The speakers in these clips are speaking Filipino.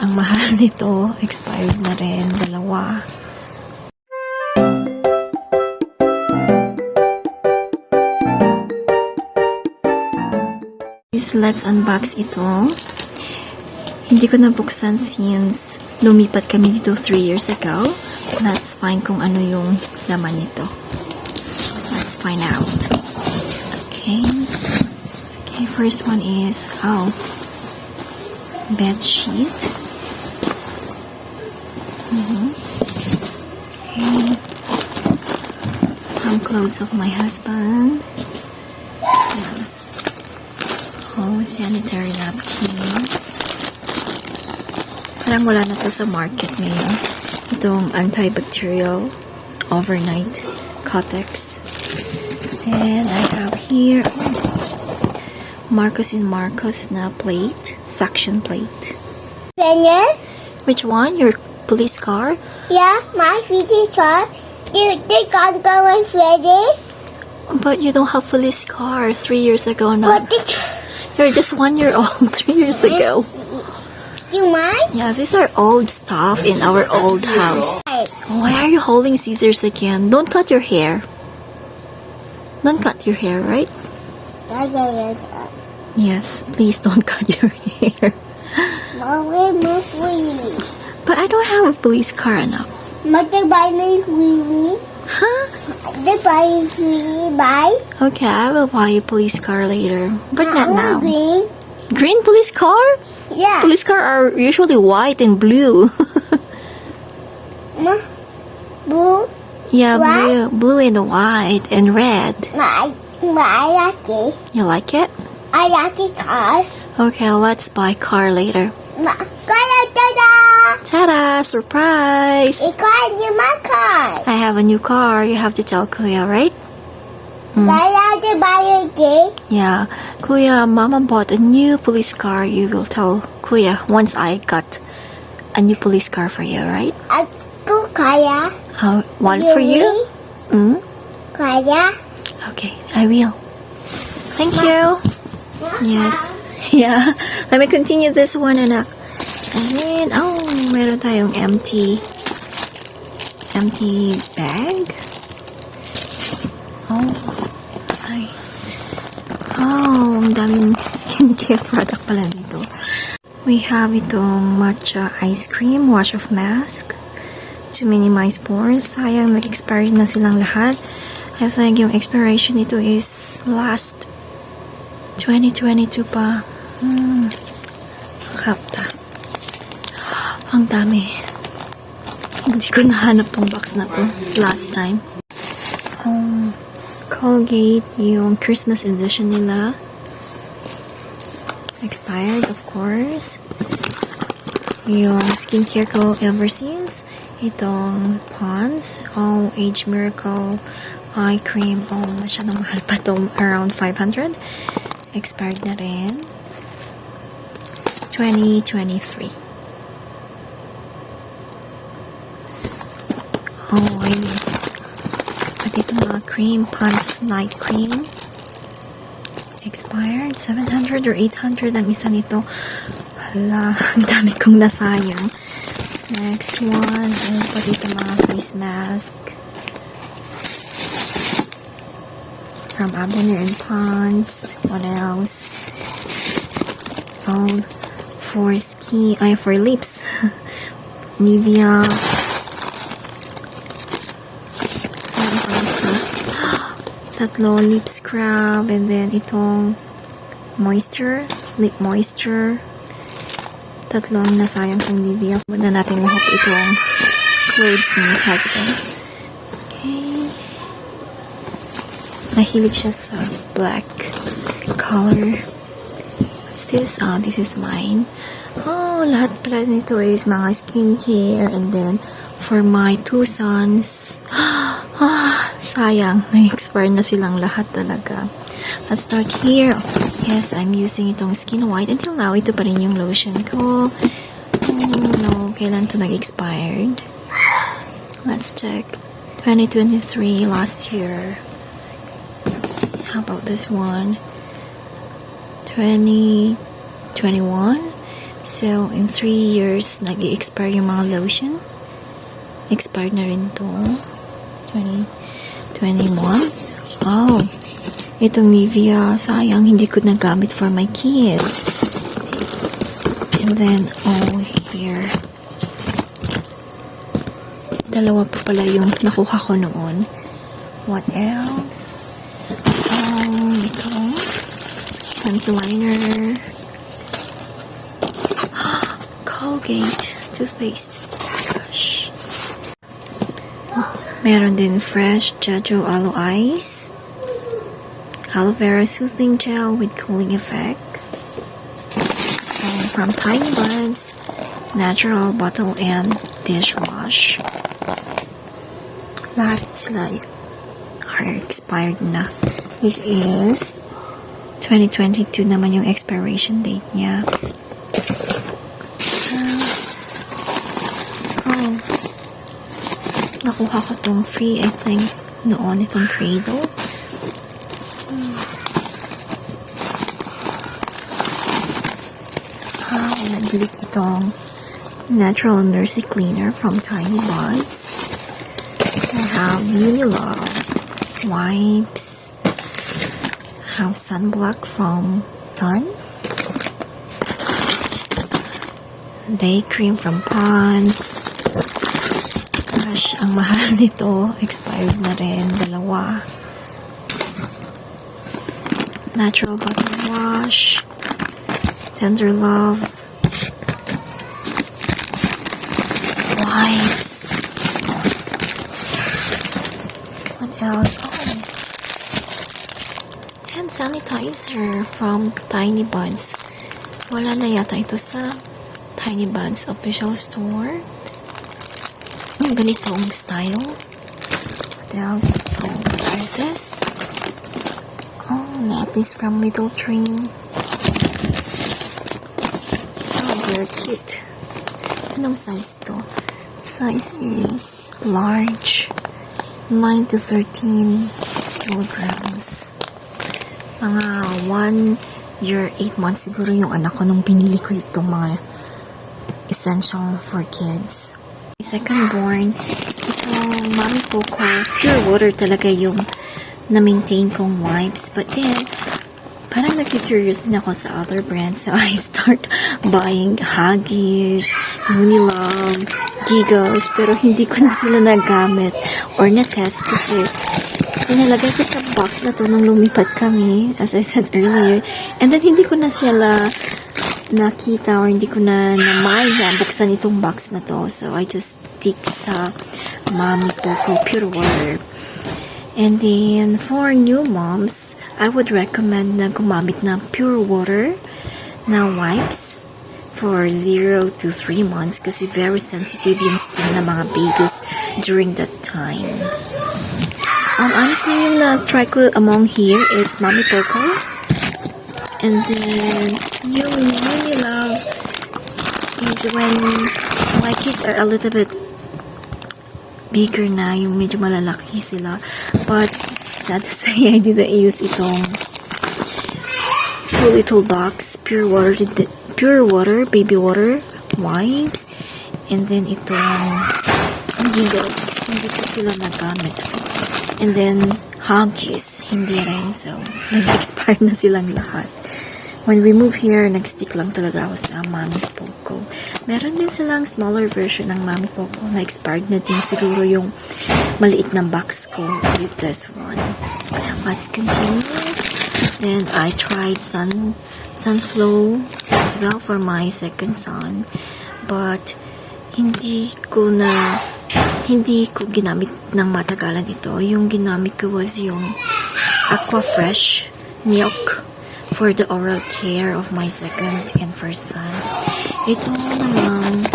Ang mahal nito. Expired na rin. Dalawa. Let's unbox ito. Hindi ko nabuksan since lumipat kami dito 3 years ago. Let's find kung ano yung laman nito. Let's find out. Okay. Okay, first one is, bed sheet. Okay. Some clothes of my husband. Yes. Sanitary napkin. Parang wala na to sa market ngayon. Itong antibacterial overnight Kotex. And I have here Marcos & Marcos na plate, suction plate. Finish? Which one? Your police car? Yeah, my police car. You think I'm going ready? But you don't have police car 3 years ago now. What did You're just 1 year old 3 years ago. you mind? Yeah, these are old stuff in our old house. Why are you holding scissors again? Don't cut your hair. Don't cut your hair, right? Yes, please don't cut your hair. Mommy, move. But I don't have a police car now. Mother, buy me free. Huh? Mother, buy me free. Buy. Okay, I will buy a police car later. But not now. Green. Green police car? Yeah. Police car are usually white and blue. Blue. Yeah, What? blue and white and red. I like it. You like it? I like it car. Okay, let's buy car later. Ta-da! Ta-da! Surprise! It's my car. I have a new car. You have to tell Kuya, right? I like to buy a game. Yeah. Kuya, Mama bought a new police car. You will tell Kuya once I got a new police car for you, right? I go Kaya. One for you? Kaya. Okay, I will. Thank you. Yes. Yeah. Let me continue this one, anak. And then, meron tayong empty bag. Ang daming skincare product pala dito. We have itong matcha ice cream, wash of mask to minimize pores. Sayang, nag-expire na silang lahat. I think yung expiration nito is last 2022 pa. Kapta. Ang dami. Hindi ko nahanap tong box na to last time. Colgate, yung Christmas edition nila. Expired, of course. Yung skincare ko ever since. Itong Pond's Age Miracle Eye Cream. Masyadong mahal pa to. Around 500. Expired na rin. 2023. Ayun. At ito mga cream, Pond's Night Cream. Expired. 700 or 800 ang isa nito. Hala, ang dami kong nasayang. Next one. Pati ito mga face mask. From Abonner and Pond's. What else? For lips. Nivea. Tatlo lip scrub, and then itong moisture, lip moisture. Tatlong nasayang kong Nivea. Muna natin lahat itong clothes ni husband. Okay. Mahilig siya sa black color. What's this? This is mine. Lahat pala nito is mga skincare, and then for my 2 sons, sayang, na-expire na silang lahat talaga. Let's start here. Yes, I'm using itong Skin White. Until now, ito pa rin yung lotion ko. No, kailan ito nag-expired? Let's check. 2023, last year. How about this one? 2021? So, in 3 years, nag-i-expire yung mga lotion. Expired na rin to. 2021. Oh, itong Nivea, sayang, hindi ko nagamit for my kids. And then, oh, here. Dalawa pa pala yung nakuha ko noon. What else? Ito. Lip liner. Colgate toothpaste. Gosh. Meron din fresh Jeju aloe ice. Aloe vera soothing gel with cooling effect. And from Tiny Buds, natural bottle and dishwash. Lahat sila are expired na. This is 2022 naman yung expiration date niya. Oh, nakuha ko tong free, I think, noon itong Cradle. Nabili itong Natural Mercy Cleaner from Tiny Buds. I have Unilove wipes. I have sunblock from Sun. Day cream from Pond's. Gosh, ang mahal nito. Expired na rin. Dalawa. Natural bottle wash. Tender Love. Wipes. What else? Oh. Hand sanitizer from Tiny Buds. Wala na yata ito sa Tiny Buds official store. Ganitong style. What else? Oh, what is this? Oh, nappies from Little Tree. Oh, very cute. Anong size to? Size is large. 9 to 13 kilograms. Mga 1 year, 8 months siguro yung anak ko nung binili ko itong mga essential for kids. Second born, itong Mami Poco, pure water talaga yung na-maintain kong wipes. But then, parang nag-curious din ako sa other brands. So, I start buying Huggies, Unilove, Giggles, pero hindi ko na sila nagamit or na-test kasi pinalagay ko sa box na to nung lumipat kami, as I said earlier. And then, hindi ko na sila nakita or hindi ko na namaya buksan itong box na to. So, I just stick sa Mami Poco Pure Water. And then, for new moms, I would recommend na gumamit ng pure water na wipes for 0 to 3 months kasi very sensitive yung skin ng mga babies during that time. Honestly, yung na-try ko among here is Mami Poco. And then, yung Unilove is when my kids are a little bit bigger na, yung medyo malalaki sila. But, sad to say, I didn't use itong 2 little box pure water, baby water wipes, and then itong Giggles, hindi ko sila nagamit. And then Huggies, hindi rin. So, nag-expire na silang lahat. When we move here, nag-stick lang talaga ako sa Mami Poco. Meron din silang smaller version ng Mami Poco na expired na din siguro yung maliit na box ko with this one. Let's continue. Then I tried Sun's Flow as well for my second son. But hindi ko ginamit ng matagalan ito. Yung ginamit ko was yung Aqua Fresh milk for the oral care of my second and first son. Ito naman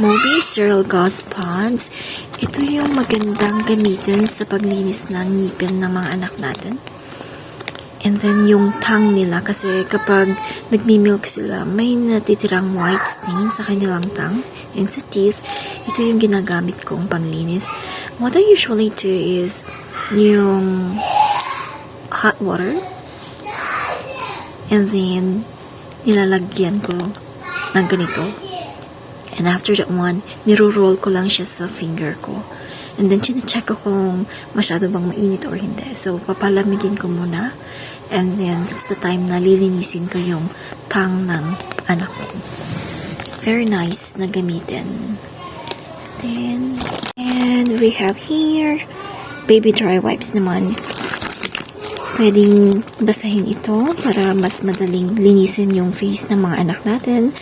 Moby Sterile Gauze Pods. Ito yung magandang gamitin sa paglinis ng ngipin ng mga anak natin. And then yung tongue nila, kasi kapag nagmi-milk sila, may natitirang white stain sa kanilang tongue and sa teeth. Ito yung ginagamit kong panglinis. What I usually do is yung hot water and then nilalagyan ko ng ganito. And after that one, niro-roll ko lang siya sa finger ko. And then, chine-check ko kung masyado bang mainit or hindi. So, papalamigin ko muna. And then, that's the time na lilinisin ko yung tang ng anak ko. Very nice na gamitin. Then, and we have here, baby dry wipes naman. Pwedeng basahin ito para mas madaling linisin yung face ng mga anak natin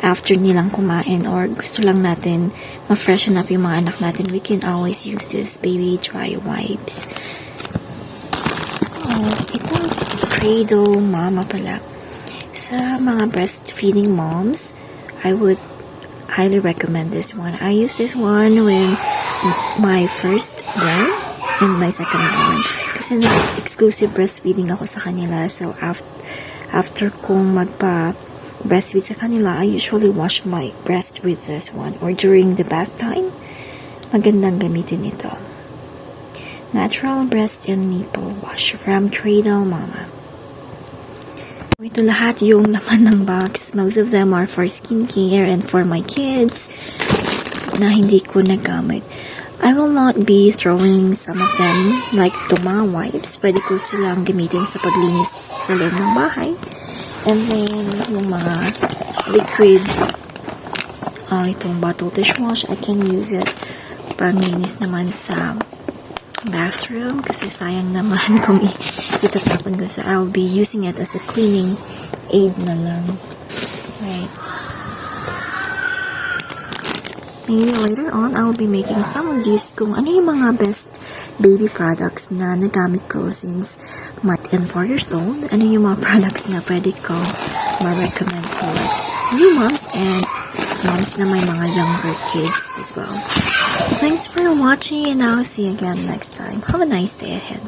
after nilang kumain, or gusto lang natin ma-freshen up yung mga anak natin. We can always use this baby dry wipes. Itong Cradle Mama pala. Sa mga breastfeeding moms, I would highly recommend this one. I use this one when my first born and my second born. Kasi exclusive breastfeeding ako sa kanila. So, after kong breastfeed sa kanila, I usually wash my breast with this one. Or during the bath time, magandang gamitin ito. Natural breast and nipple wash from Cradle Mama. Ito lahat yung laman ng box. Most of them are for skincare and for my kids na hindi ko nagamit. I will not be throwing some of them like Tuma wipes. Pwede ko silang gamitin sa paglinis sa loob ng bahay. And then, yung mga liquid, itong bottle dishwash, I can use it panglinis naman sa bathroom kasi sayang naman kung itatapon ko. So, I'll be using it as a cleaning aid na lang. Right. Maybe later on, I'll be making some of these kung ano yung mga best baby products na nagamit ko since my 4 years old. Ano yung mga products na pwede ko ma-recommend for new moms and moms na may mga younger kids as well. Thanks for watching and I'll see you again next time. Have a nice day ahead.